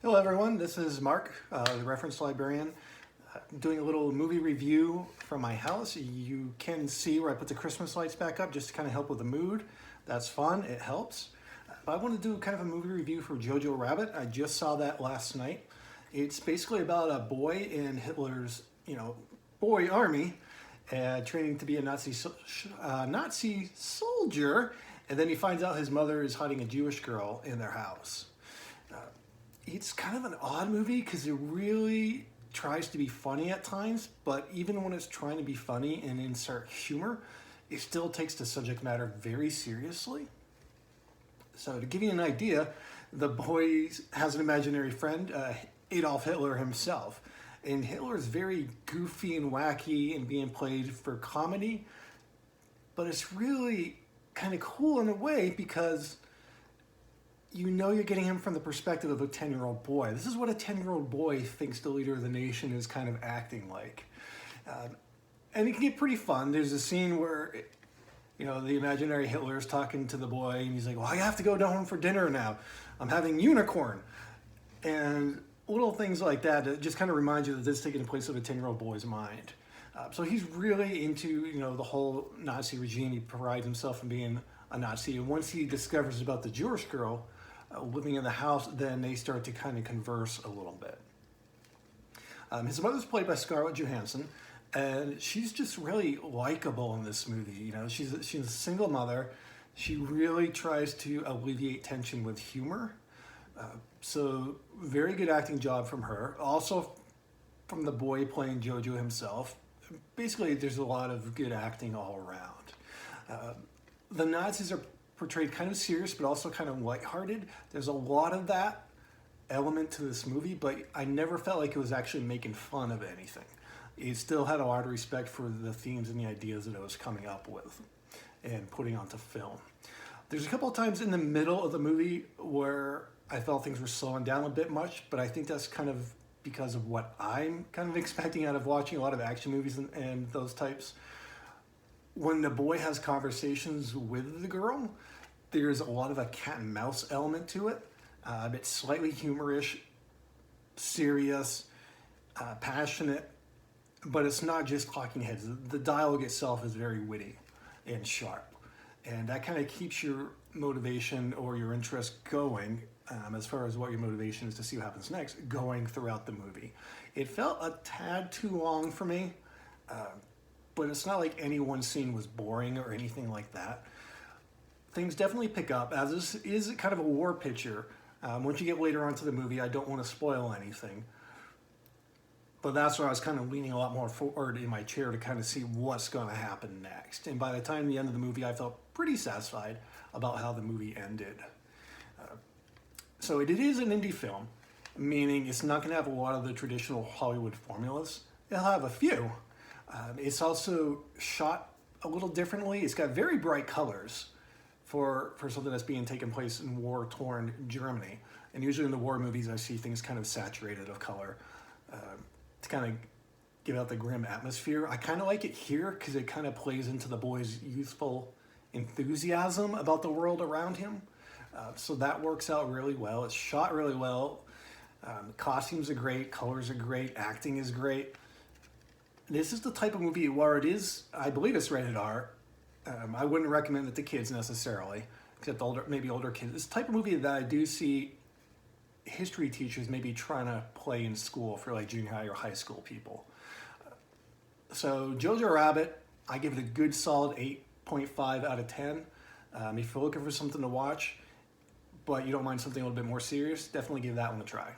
Hello everyone, this is Mark, the reference librarian, doing a little movie review from my house. You can see where I put the Christmas lights back up just to kind of help with the mood. That's fun, it helps. But I want to do kind of a movie review for Jojo Rabbit. I just saw that last night. It's basically about a boy in Hitler's, boy army, training to be a Nazi soldier, and then he finds out his mother is hiding a Jewish girl in their house. It's kind of an odd movie because it really tries to be funny at times, but even when it's trying to be funny and insert humor, it still takes the subject matter very seriously. So to give you an idea, the boy has an imaginary friend, Adolf Hitler himself. And Hitler is very goofy and wacky and being played for comedy, but it's really kind of cool in a way because you're getting him from the perspective of a 10-year-old boy. This is what a 10-year-old boy thinks the leader of the nation is kind of acting like. And it can get pretty fun. There's a scene where, the imaginary Hitler is talking to the boy and he's like, well, I have to go home for dinner now. I'm having unicorn. And little things like that just kind of remind you that this is taking place of a 10-year-old boy's mind. So he's really into, the whole Nazi regime. He prides himself in being a Nazi. And once he discovers about the Jewish girl living in the house, then they start to kind of converse a little bit. His mother's played by Scarlett Johansson, and she's just really likable in this movie. She's a single mother. She really tries to alleviate tension with humor. So very good acting job from her. Also from the boy playing Jojo himself. Basically, there's a lot of good acting all around. The Nazis are portrayed kind of serious, but also kind of lighthearted. There's a lot of that element to this movie, but I never felt like it was actually making fun of anything. It still had a lot of respect for the themes and the ideas that it was coming up with and putting onto film. There's a couple of times in the middle of the movie where I felt things were slowing down a bit much, but I think that's kind of because of what I'm kind of expecting out of watching a lot of action movies and those types. When the boy has conversations with the girl, there's a lot of a cat and mouse element to it. It's slightly humorous, serious, passionate, but it's not just talking heads. The dialogue itself is very witty and sharp. And that kind of keeps your motivation or your interest going, as far as what your motivation is to see what happens next, going throughout the movie. It felt a tad too long for me, but it's not like any one scene was boring or anything like that. Things definitely pick up, as this is kind of a war picture. Once you get later onto the movie, I don't want to spoil anything. But that's where I was kind of leaning a lot more forward in my chair to kind of see what's going to happen next. And by the time the end of the movie, I felt pretty satisfied about how the movie ended. So it is an indie film, meaning it's not going to have a lot of the traditional Hollywood formulas. It'll have a few. It's also shot a little differently. It's got very bright colors for something that's being taken place in war-torn Germany. And usually in the war movies, I see things kind of saturated of color to kind of give out the grim atmosphere. I kind of like it here because it kind of plays into the boy's youthful enthusiasm about the world around him. So that works out really well. It's shot really well. The costumes are great, colors are great, acting is great. This is the type of movie where it is, I believe it's rated R. I wouldn't recommend it to kids necessarily, except maybe older kids. It's the type of movie that I do see history teachers maybe trying to play in school for like junior high or high school people. So Jojo Rabbit, I give it a good solid 8.5 out of 10. If you're looking for something to watch, but you don't mind something a little bit more serious, definitely give that one a try.